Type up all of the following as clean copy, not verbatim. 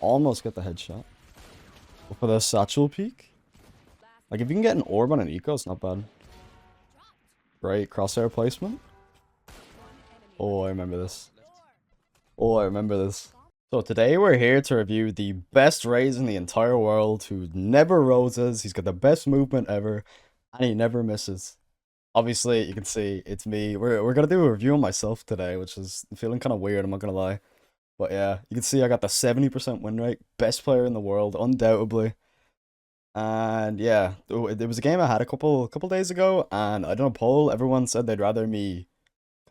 Almost get the headshot. Go for the satchel peek. Like, if you can get an orb on an eco, it's not bad. Great crosshair placement. Oh, I remember this. Oh, I remember this. So today we're here to review the best Raze in the entire world, who never roses. He's got the best movement ever, and he never misses. Obviously, you can see it's me. We're gonna do a review on myself today, which is feeling kind of weird, I'm not gonna lie. But yeah, you can see I got the 70% win rate, best player in the world, undoubtedly. And yeah, there was a game I had a couple days ago, and I done a poll. Everyone said they'd rather me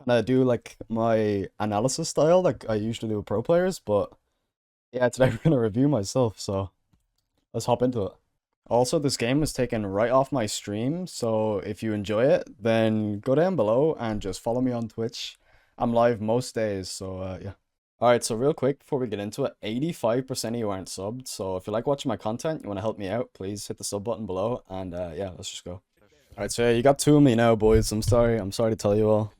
kind of do like my analysis style like I usually do with pro players, but yeah, today we're gonna review myself, so let's hop into it. Also, this game was taken right off my stream, so if you enjoy it, then go down below and just follow me on Twitch. I'm live most days, so yeah. Alright, so real quick before we get into it, 85% of you aren't subbed, so if you like watching my content, you want to help me out, please hit the sub button below, and yeah, let's just go. Alright, so yeah, you got two of me now, boys. I'm sorry to tell you all.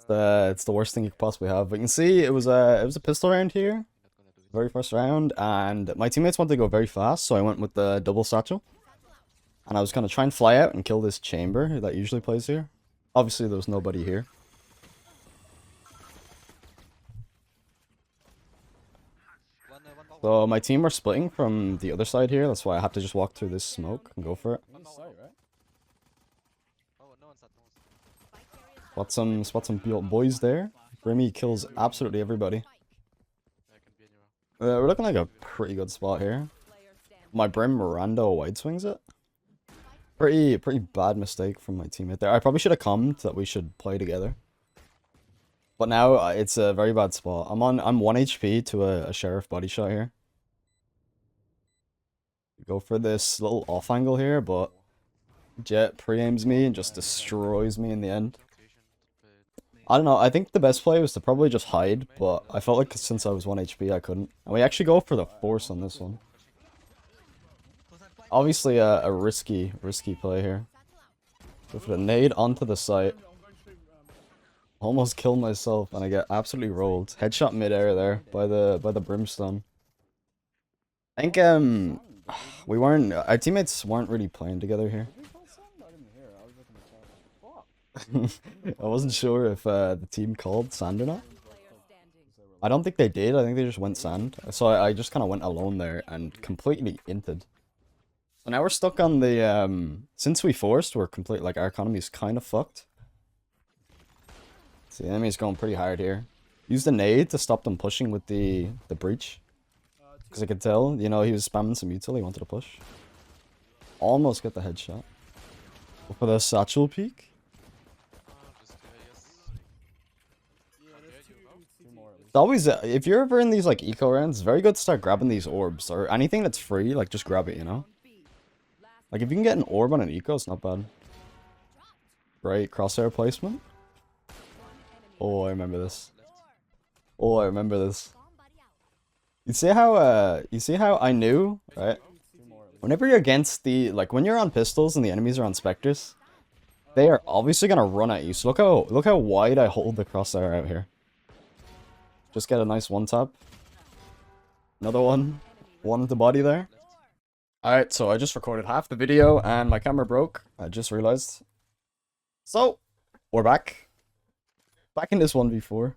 It's the worst thing you could possibly have. But you can see it was a pistol round here, very first round, and my teammates wanted to go very fast, so I went with the double satchel. And I was gonna try and fly out and kill this chamber that usually plays here. Obviously, there was nobody here. So my team were splitting from the other side here. That's why I had to just walk through this smoke and go for it. Spot some boys there. Brimmy kills absolutely everybody. We're looking like a pretty good spot here. My Brim Miranda wide swings it. Pretty bad mistake from my teammate there. I probably should have commented that we should play together. But now it's a very bad spot. I'm 1 HP to a sheriff body shot here. Go for this little off angle here, but Jet pre-aims me and just destroys me in the end. I don't know, I think the best play was to probably just hide, but I felt like since I was 1 HP I couldn't. And we actually go for the force on this one. Obviously a risky play here. Go for the nade onto the site. Almost killed myself and I get absolutely rolled. Headshot midair there by the brimstone. I think our teammates weren't really playing together here. I wasn't sure if the team called sand or not. I don't think they did. I think they just went sand. So I just kind of went alone there and completely inted. So now we're stuck on the since we forced, we're complete like our economy's kind of fucked. So the enemy's going pretty hard here. Use the nade to stop them pushing with the breach. Because I could tell, you know, he was spamming some util, he wanted to push. Almost get the headshot. Go for the satchel peek. It's always, if you're ever in these like eco rounds, it's very good to start grabbing these orbs. Or anything that's free, like just grab it, you know? Like if you can get an orb on an eco, it's not bad. Great crosshair placement. Oh, I remember this. Oh, I remember this. You see how I knew, right? Whenever you're against like when you're on pistols and the enemies are on specters, they are obviously gonna run at you. So look how wide I hold the crosshair out here. Just get a nice one tap. Another one. One at the body there. Alright, so I just recorded half the video and my camera broke. I just realized. So, we're back. Back in this 1v4.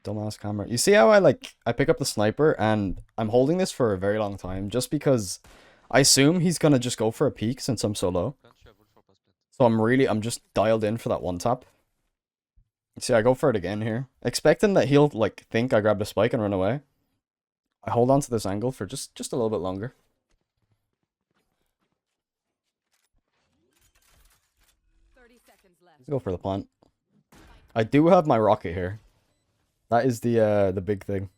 Dumbass camera. You see how I pick up the sniper and I'm holding this for a very long time just because I assume he's gonna just go for a peek since I'm so low. So I'm just dialed in for that one tap. See, I go for it again here. Expecting that he'll like think I grabbed a spike and run away. I hold on to this angle for just a little bit longer. Let's go for the plant. I do have my rocket here. That is the big thing.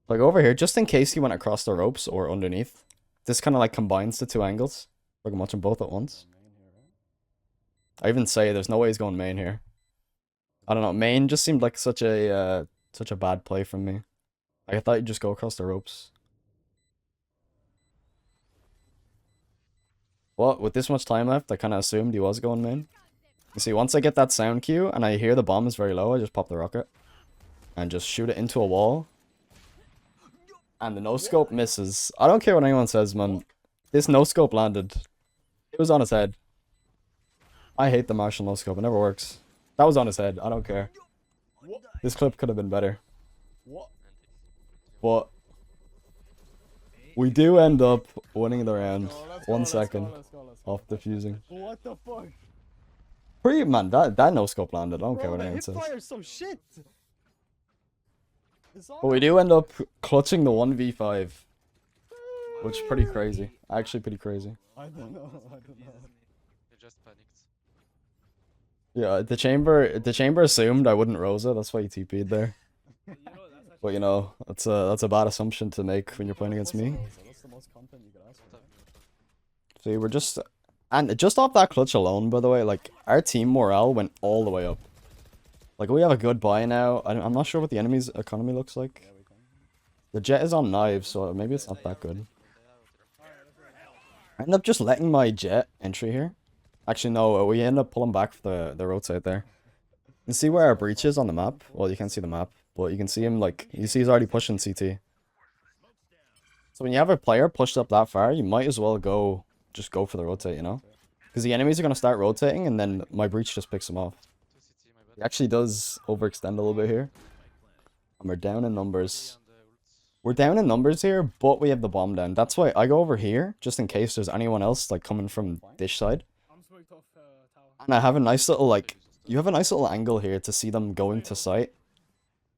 Like over here, just in case he went across the ropes or underneath. This kind of like combines the two angles. I can watch them both at once. I even say there's no way he's going main here. I don't know, main just seemed like such a bad play from me. Like, I thought he'd just go across the ropes. Well, with this much time left, I kind of assumed he was going main. You see, once I get that sound cue and I hear the bomb is very low, I just pop the rocket. and just shoot it into a wall. And the no-scope misses. I don't care what anyone says, man. This no-scope landed. It was on his head. I hate the Marshall no-scope. It never works. That was on his head. I don't care. This clip could have been better. But we do end up winning the round. 1 second off defusing. What the fuck? Pretty, man, that no-scope landed. I don't care what anyone says. Fire's so shit. But we do end up clutching the 1v5. Which is pretty crazy. Actually pretty crazy. I don't know. You just panicked. Yeah, the chamber assumed I wouldn't Rosa, that's why he TP'd there. But you know, that's a bad assumption to make when you're playing against me. What's the most content you could ask for? See, we're just... And just off that clutch alone, by the way, like, our team morale went all the way up. Like, we have a good buy now. I'm not sure what the enemy's economy looks like. The jet is on knives, so maybe it's not that good. I end up just letting my jet entry here. Actually, no, we end up pulling back for the roadside there. You can see where our breach is on the map. Well, you can't see the map, but you can see him, like, you see he's already pushing CT. So when you have a player pushed up that far, you might as well just go for the rotate, you know? Because the enemies are going to start rotating, and then my breach just picks him off. He actually does overextend a little bit here. And we're down in numbers. We're down in numbers here, but we have the bomb down. That's why I go over here, just in case there's anyone else, like, coming from dish side. And I have a nice little, like, you have a nice little angle here to see them going to site.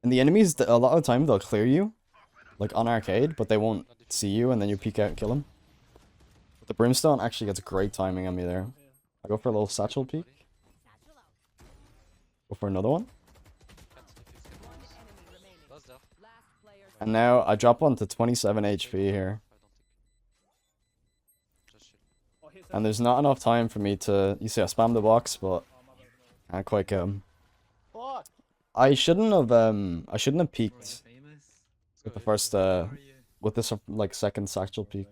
And the enemies, a lot of the time, they'll clear you, like, on arcade, but they won't see you, and then you peek out and kill them. But the brimstone actually gets great timing on me there. I go for a little satchel peek. Go for another one. And now I drop one to 27 HP here. And there's not enough time for me to... You see, I spammed the box, but can't quite get him. I shouldn't have peeked with the first, with this, like, second satchel peek.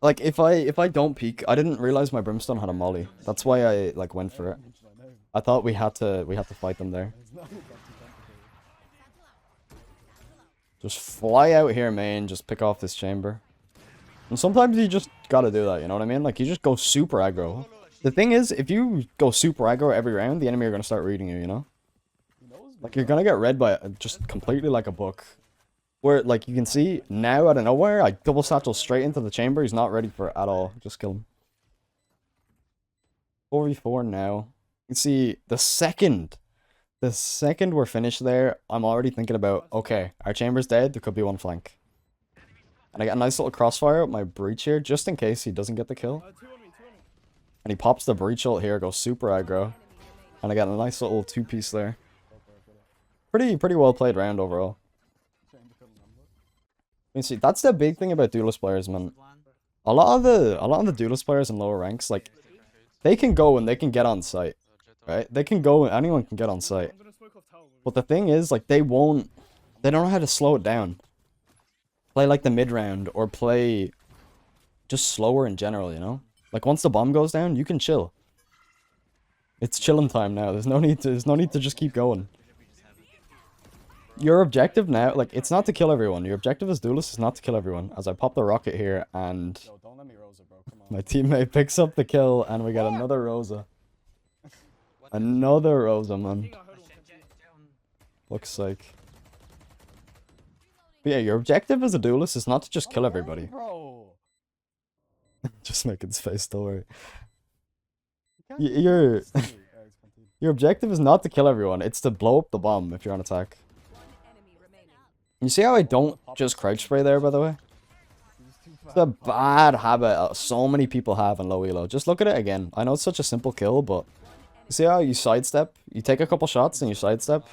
Like, if I don't peek, I didn't realize my brimstone had a molly. That's why I, like, went for it. I thought we had to fight them there. Just fly out here, main, just pick off this chamber. And sometimes you just gotta do that, you know what I mean? Like, you just go super aggro. The thing is, if you go super aggro every round, the enemy are gonna start reading you, you know? Like, you're gonna get read by just completely like a book. Where, like, you can see, now out of nowhere, I double satchel straight into the chamber. He's not ready for it at all. Just kill him. 4v4 now. You can see, the second we're finished there, I'm already thinking about, okay, our chamber's dead, there could be one flank. And I got a nice little crossfire with my breach here, just in case he doesn't get the kill. And he pops the breach ult here, goes super aggro. And I got a nice little two-piece there. Pretty well played round overall. You see, that's the big thing about Duelist players, man. A lot of the Duelist players in lower ranks, like, they can go and they can get on site. Right? They can go and anyone can get on site. But the thing is, like, they don't know how to slow it down. Play like the mid round or play just slower in general, you know? Like, once the bomb goes down, you can chill. It's chilling time now. There's no need to just keep going. Your objective now, like, it's not to kill everyone. Your objective as Duelist is not to kill everyone. As I pop the rocket here and my teammate picks up the kill and we got another Rosa. Another Rosa, man. Looks like. But yeah, your objective as a Duelist is not to just kill everybody. Just making his face, don't worry. Your objective is not to kill everyone. It's to blow up the bomb if you're on attack. You see how I don't just crouch spray there, by the way? It's a bad habit so many people have in low elo. Just look at it again. I know it's such a simple kill, but you see how you sidestep? You take a couple shots and you sidestep?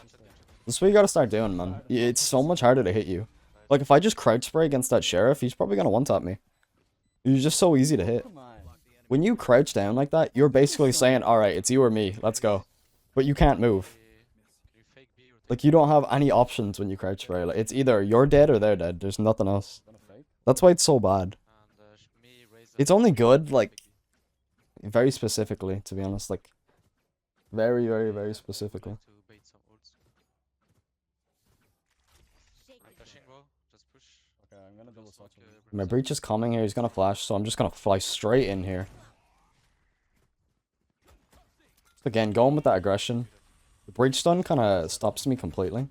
That's what you gotta start doing, man. It's so much harder to hit you. Like, if I just crouch spray against that sheriff, he's probably gonna one-tap me. You're just so easy to hit. When you crouch down like that, you're basically saying, alright, it's you or me, let's go. But you can't move. Like, you don't have any options when you crouch spray. Like, it's either you're dead or they're dead. There's nothing else. That's why it's so bad. It's only good, like, very specifically, to be honest. Like, very, very, very specifically. Flashing wall, just push. Okay, I'm gonna double Smoke, satchel. My breach is coming here. He's gonna flash, so I'm just gonna fly straight in here. Again, going with that aggression. The breach stun kind of stops me completely.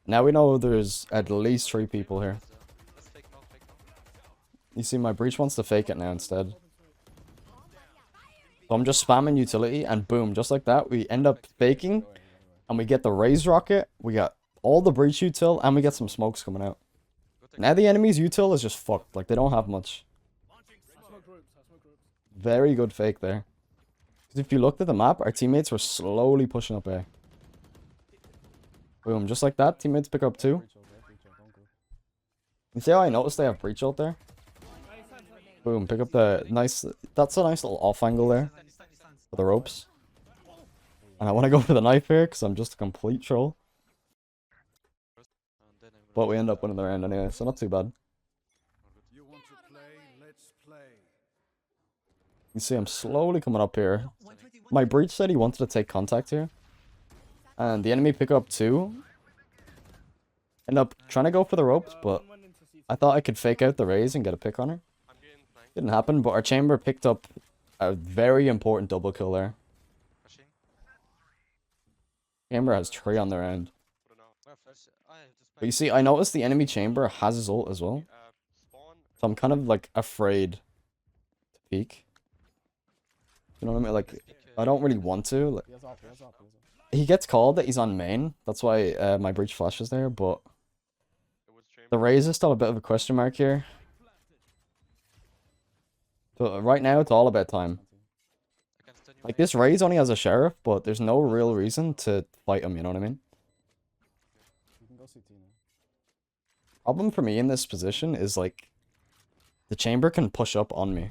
Now we know there's at least 3 people here. Let's fake now, fake now. You see, my breach wants to fake it now instead. So I'm just spamming utility, and boom, just like that, we end up faking, and we get the Raze rocket, we got all the breach util, and we get some smokes coming out. Go take Now the enemy's util is just fucked, like they don't have much. Very good fake there. Because if you looked at the map, our teammates were slowly pushing up A. Boom, just like that, teammates pick up 2. You see how I noticed they have breach ult there? Boom, pick up the nice, that's a nice little off angle there. For the ropes. And I want to go for the knife here, because I'm just a complete troll. and then I'm But gonna we end up winning the round anyway, so not too bad. You want to play? Let's play. You see I'm slowly coming up here. My breach said he wanted to take contact here. And the enemy pick up 2. End up trying to go for the ropes, but I thought I could fake out the Raze and get a pick on her. Didn't happen, but our chamber picked up a very important double kill there. flashing. Chamber has 3 on their end. Well, flash. I have just But you see, I noticed the enemy chamber has his ult as well. So I'm kind of like afraid to peek. You know what I mean? Like, I don't really want to. Like, He has up, he has up, he has up. he gets called that he's on main. That's why my breach flashes there, but the Raze is still a bit of a question mark here. So right now, it's all about time. I can stun you. Like, this Raze only has a sheriff, but there's no real reason to fight him, you know what I mean? You can go CT now. Problem for me in this position is, like, the chamber can push up on me.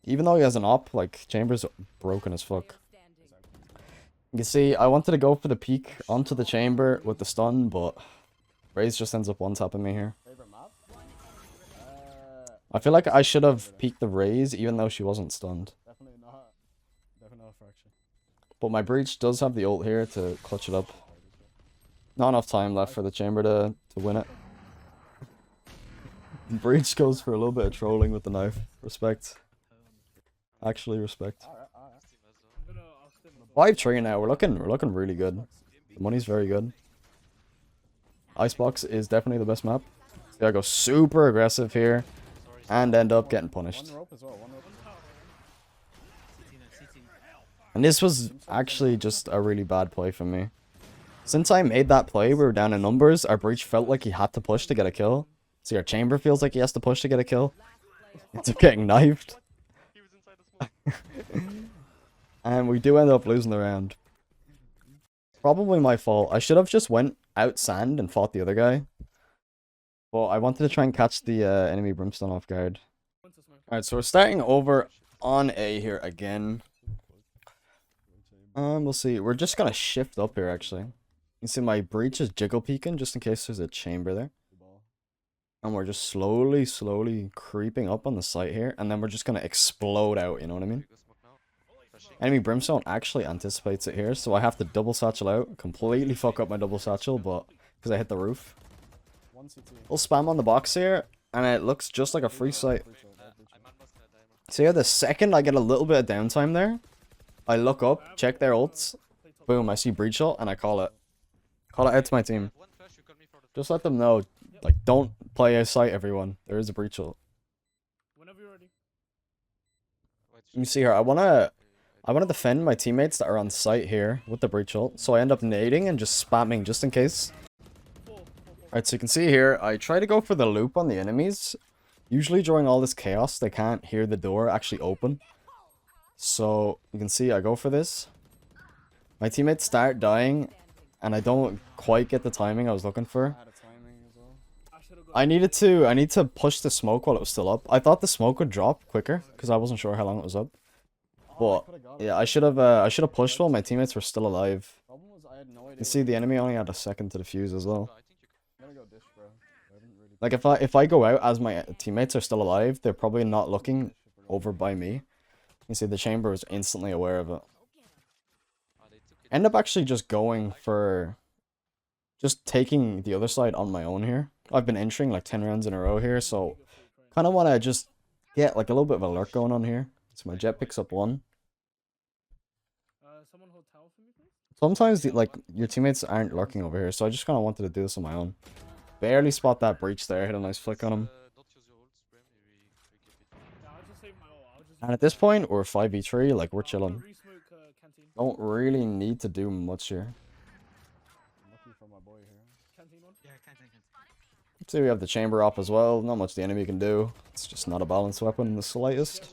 Even though he has an op, like, chamber's broken as fuck. You can see, I wanted to go for the peek onto the chamber with the stun, but Raze just ends up one-tapping me here. Favorite map? I feel like I should have peeked the Raze, even though she wasn't stunned. Definitely not. Definitely not a fraction. But my breach does have the ult here to clutch it up. Not enough time left for the chamber to win it. Breach goes for a little bit of trolling with the knife. Respect. Actually, respect. Alright, alright. 5-3 now. We're looking really good. The money's very good. Icebox is definitely the best map. So I go super aggressive here and end up getting punished. One rope as well, one rope. And this was actually just a really bad play for me. Since I made that play, we were down in numbers. Our breach felt like he had to push to get a kill. See, our chamber feels like he has to push to get a kill. Ends up getting knifed. He was inside the smoke. And we do end up losing the round. Probably my fault. I should have just went out sand and fought the other guy. But I wanted to try and catch the enemy brimstone off guard. Alright, so we're starting over on A here again. We'll see. We're just gonna shift up here, actually. You see my breach is jiggle peeking just in case there's a chamber there. And we're just slowly creeping up on the site here. And then we're just gonna explode out, you know what I mean? Go smoke now. Flashing. Enemy brimstone actually anticipates it here, so I have to double satchel out. Completely fuck up my double satchel, but because I hit the roof. One CT. We'll spam on the box here, and it looks just like a free site. Breach ult, breach I'm ult. almost dead. So yeah, the second I get a little bit of downtime there, I look up, check their ults, boom, I see breach ult, and I call it. Call it out to my team. One flash, you call me for the Just let them know, like, don't play a site, everyone. There is a breach ult. Whenever you're ready. Wait, You see here, I wanna defend my teammates that are on site here with the breach ult, so I end up nading and just spamming just in case. Alright, so you can see here, I try to go for the loop on the enemies. Usually during all this chaos, they can't hear the door actually open. So, you can see I go for this. My teammates start dying, and I don't quite get the timing I was looking for. Out of timing as well. I should have got. I need to push the smoke while it was still up. I thought the smoke would drop quicker, because I wasn't sure how long it was up. But, yeah, I should have pushed while my teammates were still alive. Problem was I had no idea. You see, the enemy only had a second to defuse as well. No, I think you can. I'm gonna go dish, bro. I haven't really. Like, if I go out as my teammates are still alive, they're probably not looking over by me. You see, the chamber was instantly aware of it. They took End up actually just going for... just taking the other side on my own here. I've been entering like 10 rounds in a row here, so kind of want to just get like a little bit of a lurk going on here. So my jet picks up 1. Someone hold tower for me, please. Sometimes like your teammates aren't lurking over here, so I just kind of wanted to do this on my own. Barely spot that breach there, hit a nice flick on him. Don't use your ults, Brim. We keep it. Yeah, I'll just save my ult. I'll just. And at this point, we're 5v3, like we're chilling. Re-smoke canteen. Don't really need to do much here. I'm looking for my boy here. Canteen one. Yeah, can't. Let's see, we have the chamber up as well. Not much the enemy can do. It's just not a balanced weapon in the slightest. Nice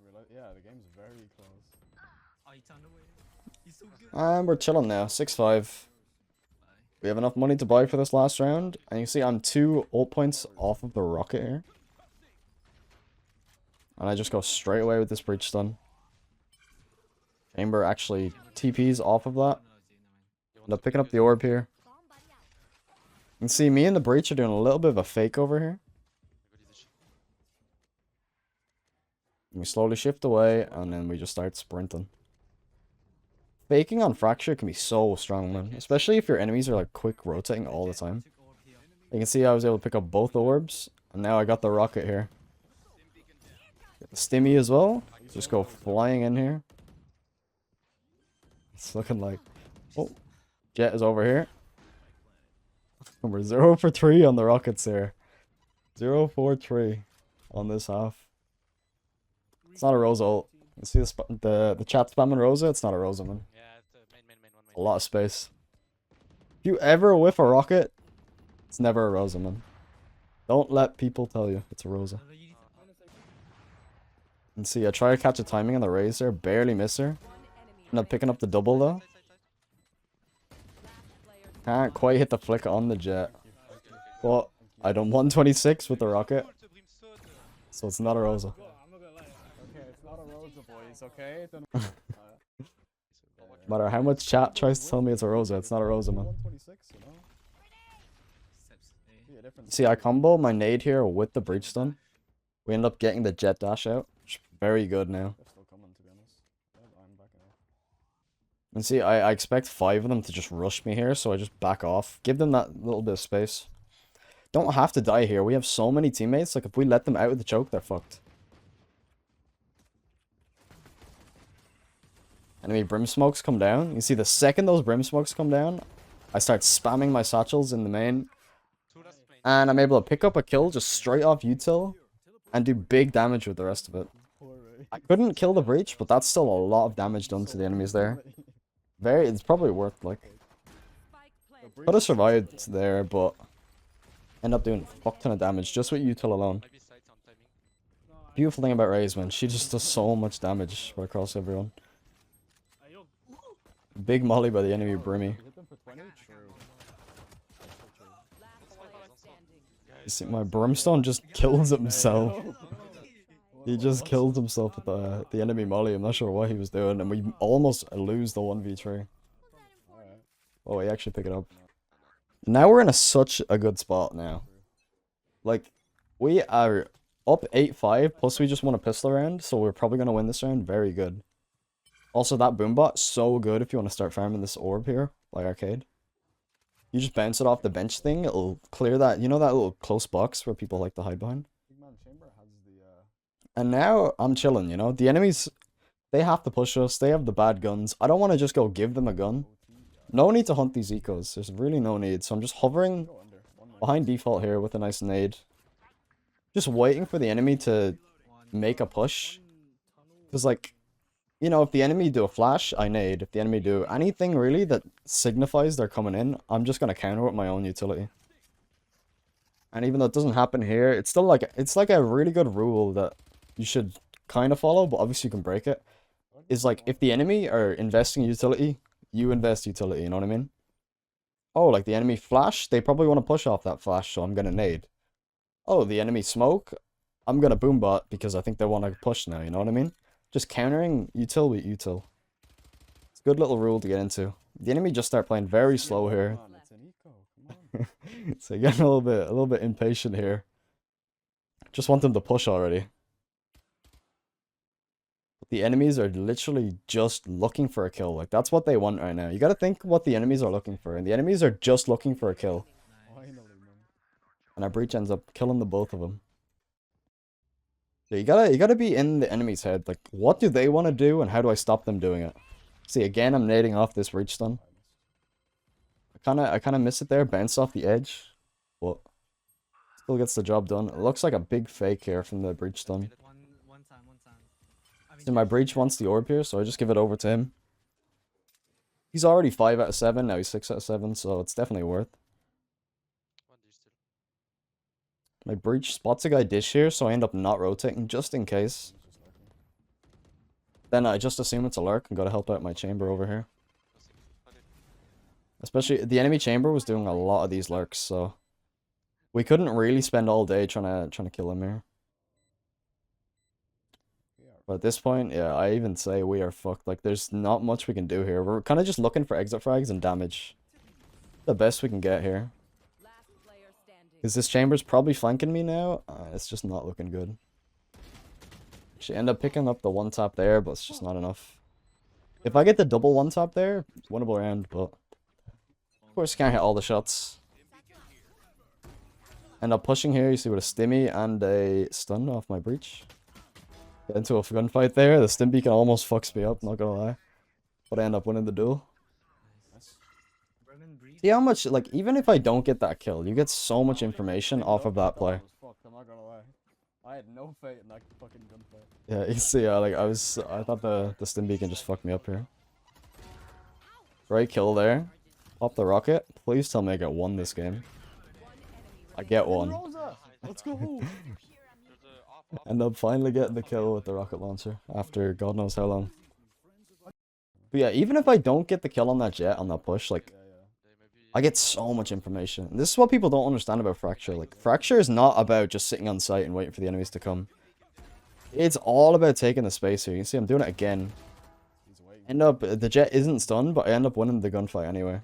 flashlight. Yeah, the game's very close. Oh, he turned away. He's so good. And we're chilling now, 6-5. We have enough money to buy for this last round. And you see I'm 2 ult points off of the rocket here. And I just go straight away with this breach stun. Chamber actually TPs off of that. End up picking up the orb here. You can see me and the breach are doing a little bit of a fake over here. We slowly shift away and then we just start sprinting. Faking on Fracture can be so strong, man. Especially if your enemies are like quick rotating all the time. You can see I was able to pick up both orbs. And now I got the rocket here. Get the stimmy as well. Just go flying in here. It's looking like... Oh, Jet is over here. And we're 0 for 3 on the rockets here. 0 for 3 on this half. It's not a Rosa ult. You see the chat spamming Rosa? It's not a Rosa, man. Yeah, it's main, one main. A lot of space. If you ever whiff a rocket, it's never a Rosa, man. Don't let people tell you it's a Rosa. And see, I try to catch a timing on the Raze there, barely miss her. End up picking up the double though. Can't quite hit the flick on the jet. But I done 126 with the rocket. So it's not a Rosa. I'm not gonna lie. Okay, it's not a Rosa, boys, okay? Then, No matter how much chat tries to tell me it's a Rosa, it's not a Rosa, man. 126, you know? Be a difference. See, I combo my nade here with the breach stun. We end up getting the jet dash out. Which is very good now. They're still coming, to be honest. I'm backing off. And see, I expect 5 of them to just rush me here, so I just back off. Give them that little bit of space. Don't have to die here. We have so many teammates. Like, if we let them out with the choke, they're fucked. Enemy brim smokes come down. You see, the second those brim smokes come down, I start spamming my satchels in the main. And I'm able to pick up a kill just straight off util and do big damage with the rest of it. Poor Ray. I couldn't kill the breach, but that's still a lot of damage done to the enemies there. It's probably worth, like... Could have survived there, but... End up doing a fuck ton of damage just with util alone. Maybe sights on timing. Beautiful thing about Raze, man. She just does so much damage right across everyone. Ayo. Big molly by the enemy Brimmy. Hit them for 20? True. You see, my Brimstone just kills himself. He just killed himself with the enemy molly. I'm not sure what he was doing, and we almost lose the 1v3. Alright. Oh, he actually picked it up. Now we're in such a good spot now. Like, we are up 8-5, plus we just won a pistol round, so we're probably going to win this round. Very good. Also, that boombot, so good if you want to start farming this orb here, like Arcade. You just bounce it off the bench thing, it'll clear that, you know that little close box where people like to hide behind? Big Man Chamber has the, And now, I'm chilling, you know? The enemies, they have to push us, they have the bad guns. I don't want to just go give them a gun. No need to hunt these ecos, there's really no need. So I'm just hovering go under. One more. behind default here with a nice nade. Just waiting for the enemy to make a push. Because, like, you know, if the enemy do a flash, I nade. If the enemy do anything really that signifies they're coming in, I'm just going to counter with my own utility. And even though it doesn't happen here, it's still like, it's like a really good rule that you should kind of follow, but obviously you can break it. Is like, if the enemy are investing utility, you invest utility, you know what I mean? Oh, like the enemy flash, they probably want to push off that flash, so I'm going to nade. Oh, the enemy smoke, I'm going to boombot because I think they want to push now, you know what I mean? Just countering util with util. It's a good little rule to get into. The enemy just start playing very slow here. Come on, it's an eco. Come on. So getting a little bit impatient here. Just want them to push already. The enemies are literally just looking for a kill. Like, that's what they want right now. You gotta think what the enemies are looking for. And the enemies are just looking for a kill. And our breach ends up killing the both of them. Yeah, you gotta be in the enemy's head. Like, what do they want to do, and how do I stop them doing it? See, again, I'm nading off this breach stun. I kinda miss it there, bounce off the edge, but still gets the job done. It looks like a big fake here from the breach stun. One time. See, my breach wants the orb here, so I just give it over to him. He's already 5 out of 7, now he's 6 out of 7, so it's definitely worth. One D still. My breach spots a guy dish here, so I end up not rotating just in case. Then I just assume it's a lurk and gotta help out my chamber over here. Okay. Especially, the enemy chamber was doing a lot of these lurks, so we couldn't really spend all day trying to kill him here. But at this point, yeah, I even say we are fucked. Like, there's not much we can do here. We're kind of just looking for exit frags and damage. The best we can get here. Because this chamber's probably flanking me now. It's just not looking good. Should end up picking up the one tap there, but it's just not enough. If I get the double one tap there, it's winnable round, but of course can't hit all the shots. End up pushing here, you see with a stimmy and a stun off my breach. Get into a gunfight there, the stim beacon almost fucks me up, not gonna lie. But I end up winning the duel. See how much, like, even if I don't get that kill, you get so much information off of that play. I'm not gonna lie. I had no faith in that fucking gunfight. Yeah, you see, like, I thought the stim beacon just fucked me up here. Right kill there. Pop the rocket. Please tell me I get 1 this game. I get 1. Let's go. There's a off. End up finally getting the kill with the rocket launcher after God knows how long. But yeah, even if I don't get the kill on that jet, on that push, like, I get so much information. And this is what people don't understand about Fracture. Like, Fracture is not about just sitting on site and waiting for the enemies to come. It's all about taking the space here. You can see I'm doing it again. End up, the jet isn't stunned, but I end up winning the gunfight anyway.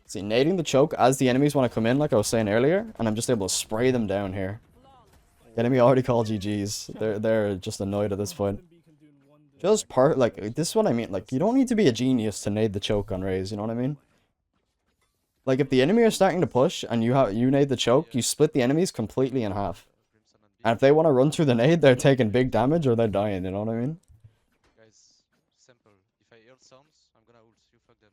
See, nading the choke as the enemies want to come in, like I was saying earlier, and I'm just able to spray them down here. The enemy already called GG's. They're just annoyed at this point. Just like, this is what I mean. Like, you don't need to be a genius to nade the choke on Raze, you know what I mean? Like, if the enemy are starting to push and you nade the choke, you split the enemies completely in half. And if they want to run through the nade, they're taking big damage or they're dying, you know what I mean? Guys, simple. If I hear sounds, I'm gonna ult. You fuck them,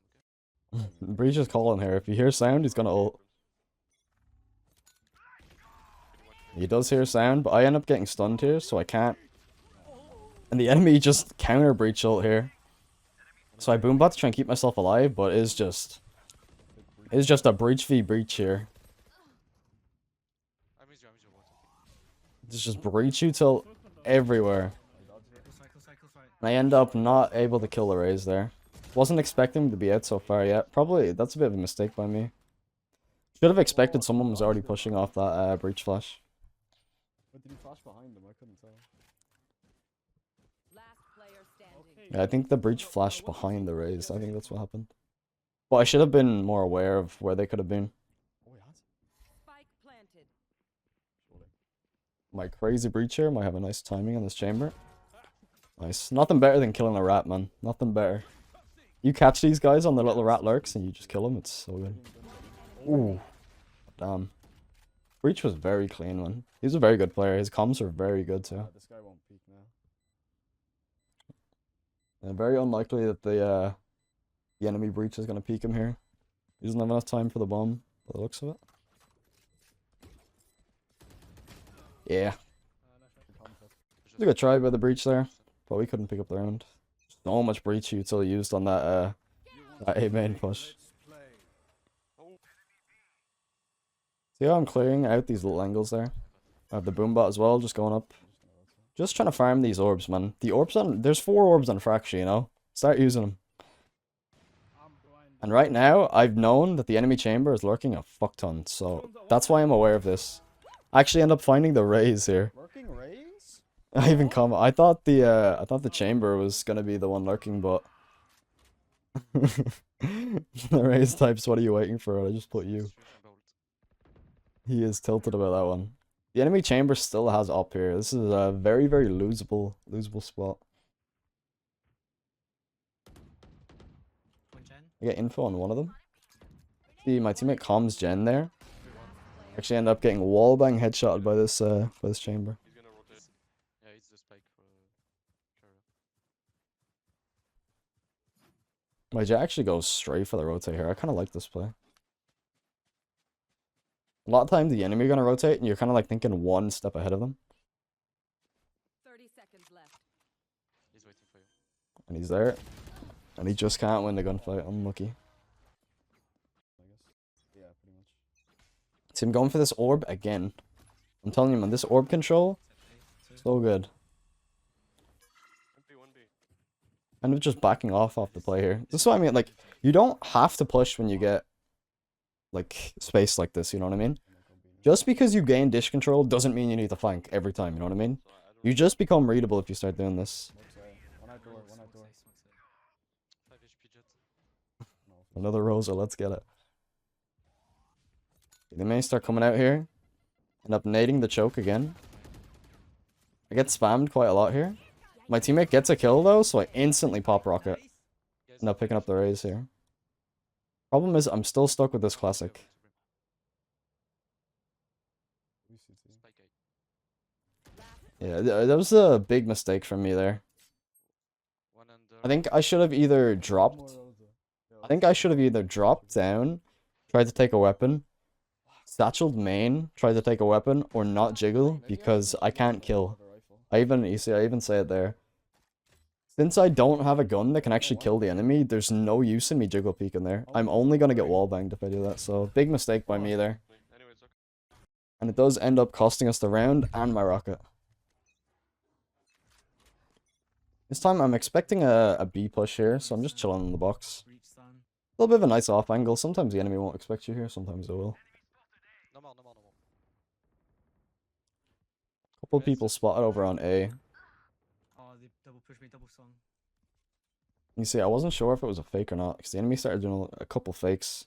okay? Breach is calling here. If you hear sound, he's gonna ult. He does hear sound, but I end up getting stunned here, so I can't. And the enemy just counter breach ult here. So I boombot to try and keep myself alive, but it's just a breach v breach here. I miss you, what? It's just breach you till everywhere. And I end up not able to kill the Raze there. Wasn't expecting to be out so far yet. Probably, that's a bit of a mistake by me. Should have expected someone was already pushing off that breach flash. But did he flash behind him? I couldn't tell. Yeah, I think the breach flashed behind the Raze. I think that's what happened. But I should have been more aware of where they could have been. Oh, he has. My crazy breach here might have a nice timing on this chamber. Nice. Nothing better than killing a rat, man. Nothing better. You catch these guys on the little rat lurks and you just kill them. It's so good. Ooh. Damn. Breach was very clean, man. He's a very good player. His comms are very good, too. This guy won't peek now. And very unlikely that the enemy breach is going to peek him here. He doesn't have enough time for the bomb, by the looks of it. Yeah. It was a good try by the breach there, but we couldn't pick up the round. So much breach util used on that A main push. See how I'm clearing out these little angles there? I have the boombot as well, just going up. Just trying to farm these orbs, man. The orbs on... There's 4 orbs on Fracture, you know? Start using them. And right now, I've known that the enemy chamber is lurking a fuck ton, so that's why I'm aware of this. I actually end up finding the Raze here. Lurking Raze? I even comment. I thought the chamber was gonna be the one lurking, but the Raze types. What are you waiting for? I just put you. He is tilted about that one. The enemy chamber still has up here. This is a very losable spot. I get info on one of them. See, my teammate comms Jen there. Actually end up getting wallbang headshotted by this chamber. He's gonna rotate. Yeah, it's the spike for carrier. My Jet actually goes straight for the rotate here. I kind of like this play. A lot of times the enemy are gonna rotate, and you're kind of like thinking one step ahead of them. 30 seconds left. He's waiting for you. And he's there. And he just can't win the gunfight. Unlucky. I guess. Yeah, pretty much. See him going for this orb again. I'm telling you, man, this orb control, so good. 1B. Kind of just backing off the play here. This is what I mean. Like, you don't have to push when you get like space like this. You know what I mean? Just because you gain dish control doesn't mean you need to flank every time. You know what I mean? You just become readable if you start doing this. One out door, one out door. 5 HP jet. Another Rosa, let's get it. They may start coming out here. End up nading the choke again. I get spammed quite a lot here. My teammate gets a kill though, so I instantly pop rocket. Guys, End up picking up the Raze here. Problem is, I'm still stuck with this classic. Spike 8. Yeah, that was a big mistake from me there. One under. I think I should have either dropped. I think I should have either dropped down, tried to take a weapon, satcheled main, tried to take a weapon, or not jiggle because I can't kill. You see, I even say it there. Since I don't have a gun that can actually kill the enemy, there's no use in me jiggle peeking there. I'm only gonna get wallbanged if I do that, so big mistake by me there. Anyway, it's okay. And it does end up costing us the round and my rocket. This time I'm expecting a B push here, so I'm just chilling in the box. Reach sun. A little bit of a nice off angle. Sometimes the enemy won't expect you here, sometimes they will. No more. Couple people spotted over on A. Oh, they double push me, double song. You see, I wasn't sure if it was a fake or not, because the enemy started doing a couple fakes.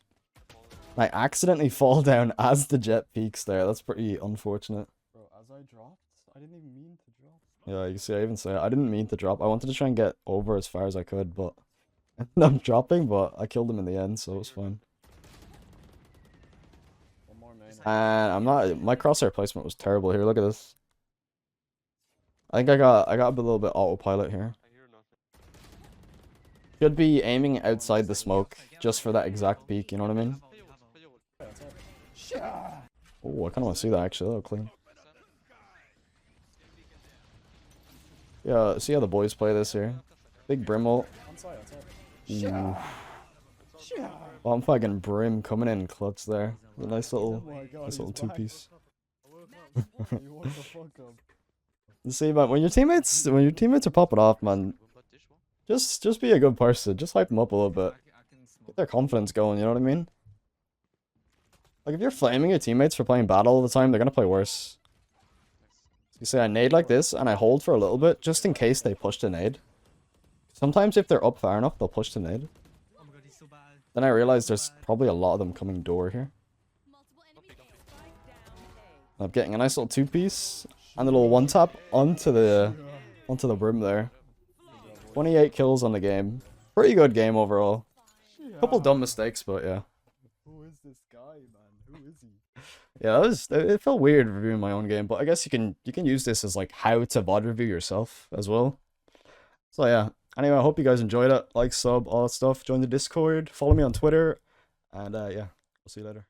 I accidentally fall down as the jet peaks there. That's pretty unfortunate. Bro, as I dropped, I didn't even mean to drop. Yeah, you see, I even say I didn't mean to drop. I wanted to try and get over as far as I could, but I ended up dropping, but I killed him in the end, so it was fine. One more main. And my crosshair placement was terrible here. Look at this. I think I got a little bit autopilot here. I hear nothing. Should be aiming outside the smoke just for that exact peak, you know what I mean? Oh, I kind of want to see that actually. That'll clean. Yeah, see how the boys play this here. Big Brim ult. On side. Ooh. Oh, I'm fucking Brim coming in clutch there. A nice Oh little, my god, nice little he's back. two-piece. You woke the fuck up. See, man, when your teammates are popping off, man, Boom, dish one. just be a good person. Just hype them up a little bit. Get their confidence going. You know what I mean? Like if you're flaming your teammates for playing battle all the time, they're gonna play worse. You say I nade like this and I hold for a little bit just in case they push to nade. Sometimes if they're up far enough, they'll push to nade. Oh my god, he's so bad. Then I realize there's probably a lot of them coming door here. Multiple enemies. Spike down A. I'm getting a nice little two-piece and a little one-tap onto the brim there. 28 kills on the game. Pretty good game overall. Couple dumb mistakes, but yeah. Who is this guy, man? Who is he? Yeah, it felt weird reviewing my own game, but I guess you can use this as like how to VOD review yourself as well. So yeah. Anyway, I hope you guys enjoyed it. Like, sub, all that stuff. Join the Discord. Follow me on Twitter. And yeah, we'll see you later.